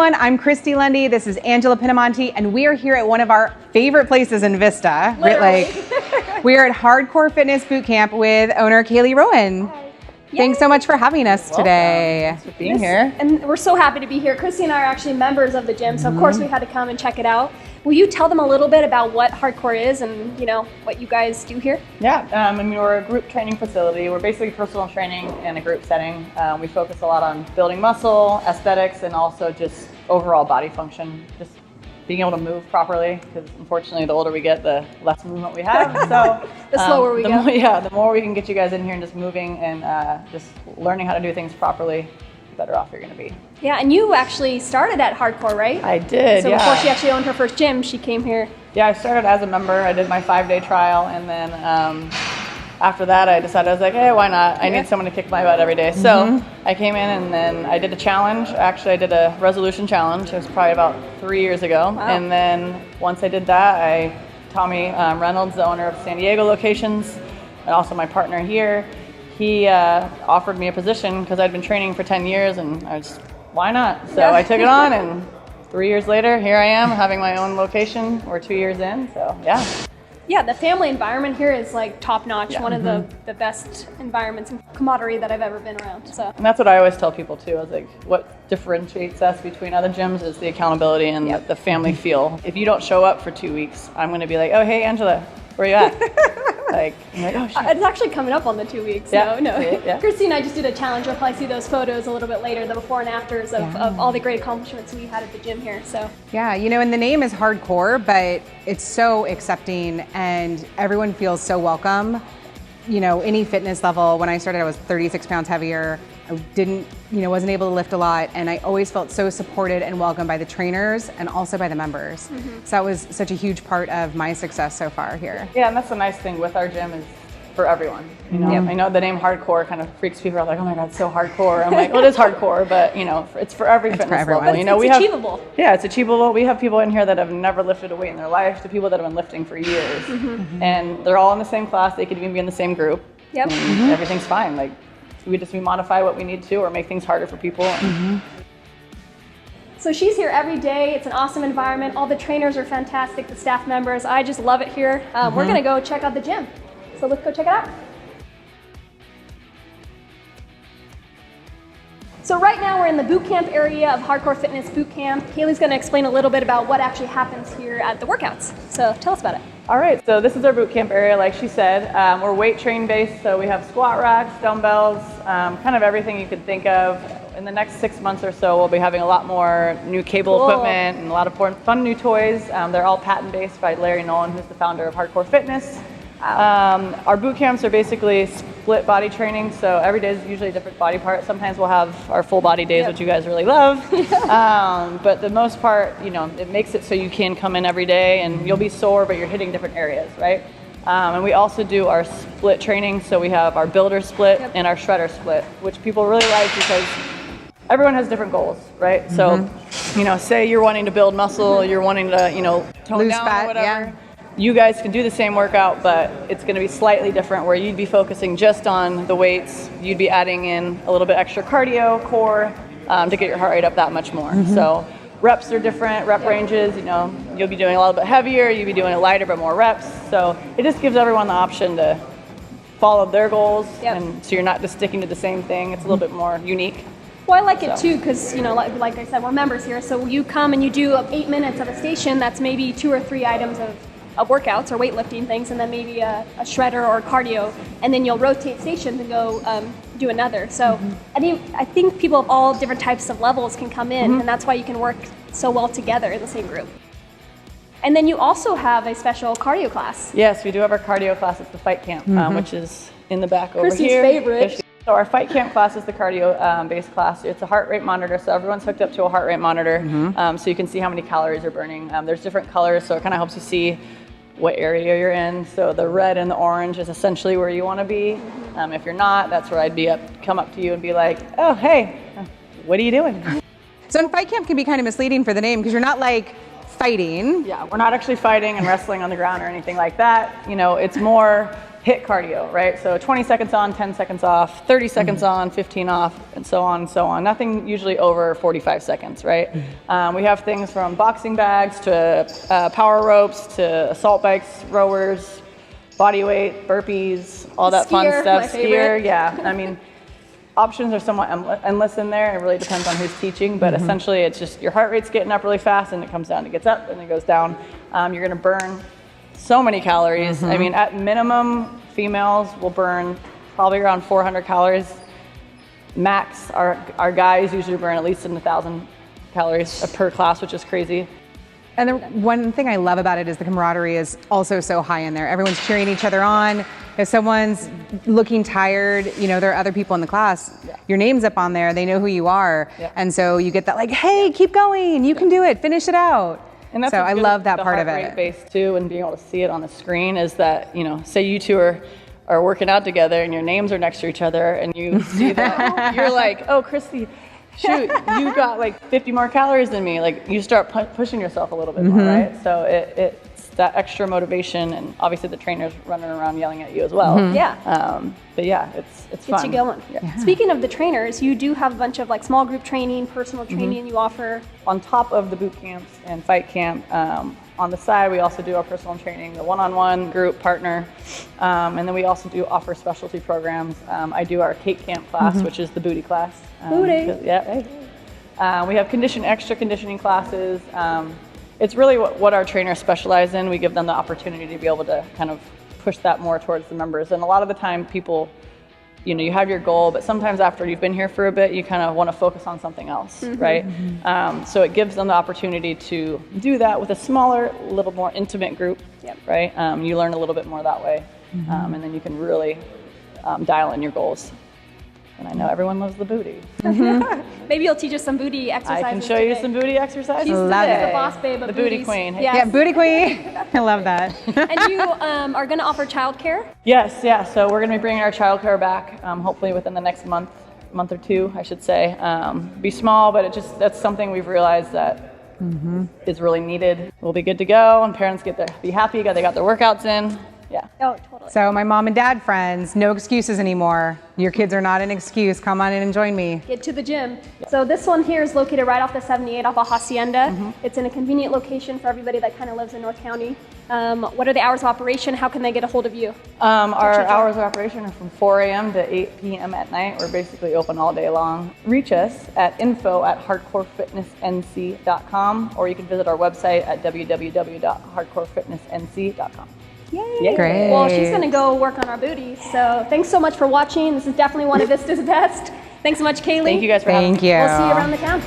everyone, I'm Christy Lundy. This is Angela Pinamonti, and we are here at one of our favorite places in Vista. Literally. We are at Hardcore Fitness Boot Camp with owner Kailey Rowan. Hi. Thanks so much for having us today. Thanks for being here. And we're so happy to be here. Christy and I are actually members of the gym, so of course we had to come and check it out. Will you tell them a little bit about what Hardcore is and what you guys do here? Yeah, we're a group training facility. We're basically personal training in a group setting. We focus a lot on building muscle, aesthetics, and also just overall body function. Just being able to move properly, because unfortunately the older we get, the less movement we have. So the slower we go. The more we can get you guys in here and just moving and just learning how to do things properly, the better off you're going to be. Yeah, and you actually started at Hardcore, right? I did, so yeah. before she actually owned her first gym, she came here. Yeah, I started as a member. I did my 5-day trial, and then after that I decided, I was like, hey, why not? I need someone to kick my butt every day. So I came in and then I did a challenge. Actually, I did a resolution challenge. It was probably about 3 years ago. Wow. And then once I did that, Tommy Reynolds, the owner of San Diego locations, and also my partner here, he offered me a position because I'd been training for 10 years and I was, why not? So I took it on, and 3 years later, here I am having my own location. We're 2 years in, so yeah. Yeah, the family environment here is like top notch. One of the best environments and camaraderie that I've ever been around. So. And that's what I always tell people too. I was like, what differentiates us between other gyms is the accountability and the family feel. If you don't show up for 2 weeks, I'm going to be like, oh, hey, Angela, where you at? I'm like, oh, shit. It's actually coming up on the 2 weeks. Yeah. No. Yeah. Christy and I just did a challenge. You'll probably see those photos a little bit later, the before and afters of all the great accomplishments we had at the gym here. So. Yeah, and the name is Hardcore, but it's so accepting and everyone feels so welcome. Any fitness level. When I started, I was 36 pounds heavier. I wasn't able to lift a lot, and I always felt so supported and welcomed by the trainers and also by the members. So that was such a huge part of my success so far here. Yeah, and that's the nice thing with our gym is for everyone. I know the name Hardcore kind of freaks people out, like, oh my God, it's so hardcore. I'm like, well, it is hardcore, but it's for every fitness level. But it's achievable. It's achievable. We have people in here that have never lifted a weight in their life to people that have been lifting for years, and they're all in the same class. They could even be in the same group. Yep. And everything's fine. Like, we modify what we need to, or make things harder for people. So she's here every day. It's an awesome environment. All the trainers are fantastic, the staff members. I just love it here. We're gonna go check out the gym. So let's go check it out. So right now we're in the boot camp area of Hardcore Fitness Boot Camp. Kailey's gonna explain a little bit about what actually happens here at the workouts. So tell us about it. All right, so this is our boot camp area, like she said. We're weight train based, so we have squat racks, dumbbells, kind of everything you could think of. In the next 6 months or so, we'll be having a lot more new cable equipment and a lot of fun new toys. They're all patent based by Larry Nolan, who's the founder of Hardcore Fitness. Our boot camps are basically split body training, so every day is usually a different body part. Sometimes we'll have our full body days, which you guys really love. But the most part, it makes it so you can come in every day and you'll be sore, but you're hitting different areas, right? And we also do our split training, so we have our builder split and our shredder split, which people really like because everyone has different goals, right? So, say you're wanting to build muscle, you're wanting to, tone lose down fat, or whatever. You guys can do the same workout, but it's going to be slightly different, where you'd be focusing just on the weights. You'd be adding in a little bit extra cardio, core, to get your heart rate up that much more. So reps are different, rep ranges, you'll be doing a little bit heavier, you'll be doing it lighter but more reps. So it just gives everyone the option to follow their goals, and so you're not just sticking to the same thing. It's a little bit more unique. Well, I like it too because, like I said, we're members here. So you come and you do 8 minutes of a station. That's maybe 2 or 3 items of workouts or weightlifting things, and then maybe a shredder or cardio, and then you'll rotate stations and go do another. So I think people of all different types of levels can come in, and that's why you can work so well together in the same group. And then you also have a special cardio class. Yes, we do have our cardio class. It's the fight camp, which is in the back over Christy's here. favorite. So our fight camp class is the cardio-based class. It's a heart rate monitor, so everyone's hooked up to a heart rate monitor, so you can see how many calories you're burning. There's different colors, so it kind of helps you see what area you're in. So the red and the orange is essentially where you want to be. If you're not, that's where I'd come up to you and be like, oh, hey, what are you doing? So in fight camp can be kind of misleading for the name because you're not like fighting. Yeah, we're not actually fighting and wrestling on the ground or anything like that. It's more hit cardio, right? So 20 seconds on, 10 seconds off, 30 seconds on, 15 off, and so on and so on. Nothing usually over 45 seconds, right? We have things from boxing bags to power ropes to assault bikes, rowers, body weight, burpees, all that fun stuff. Skier, yeah. I mean, options are somewhat endless in there. It really depends on who's teaching, but essentially it's just your heart rate's getting up really fast and it comes down. It gets up and it goes down. You're gonna burn so many calories. I mean, at minimum, females will burn probably around 400 calories. Max, our guys usually burn at least 1,000 calories per class, which is crazy. And the one thing I love about it is the camaraderie is also so high in there. Everyone's cheering each other on. If someone's looking tired, you know, there are other people in the class. Your name's up on there. They know who you are. And so you get that like, hey, keep going. You can do it. Finish it out. And that's so I love that part of it. The heart rate base too, and being able to see it on the screen is that, you know, say you two are working out together and your names are next to each other and you see that, you're like, oh, Christy, shoot, you got like 50 more calories than me. Like you start pushing yourself a little bit more, right? So it's that extra motivation, and obviously the trainer's running around yelling at you as well. But yeah, it's fun. Gets you going. Speaking of the trainers, you do have a bunch of like small group training, personal training you offer. On top of the boot camps and fight camp, on the side we also do our personal training, the one-on-one, group, partner, and then we also do offer specialty programs. I do our Cape Camp class, which is the booty class. Booty. Yeah. We have extra conditioning classes. It's really what our trainers specialize in. We give them the opportunity to be able to kind of push that more towards the members. And a lot of the time people, you know, you have your goal, but sometimes after you've been here for a bit, you kind of want to focus on something else, right? So it gives them the opportunity to do that with a smaller, little more intimate group, right? You learn a little bit more that way, and then you can really dial in your goals. And I know everyone loves the booty. Maybe you'll teach us some booty exercises. I can show you some booty exercises. She's the boss babe of the booties. booty queen. Yeah, booty queen. I love that. And you are going to offer childcare? Yes, yeah. So we're going to be bringing our childcare back, hopefully within the next month or two, I should say. Be small, but that's something we've realized that is really needed. We'll be good to go, and parents get to be happy. They got their workouts in. Yeah. Oh, totally. So my mom and dad friends, no excuses anymore. Your kids are not an excuse. Come on in and join me. Get to the gym. So this one here is located right off the 78 off of Hacienda. It's in a convenient location for everybody that kind of lives in North County. What are the hours of operation? How can they get a hold of you? Our hours of operation are from 4 a.m. to 8 p.m. at night. We're basically open all day long. Reach us at info@hardcorefitnessnc.com, or you can visit our website at www.hardcorefitnessnc.com. Yay. Great. Well, she's going to go work on our booty. So thanks so much for watching. This is definitely one of Vista's best. Thanks so much, Kailey. Thank you guys for having me. Thank you. We'll see you around the town.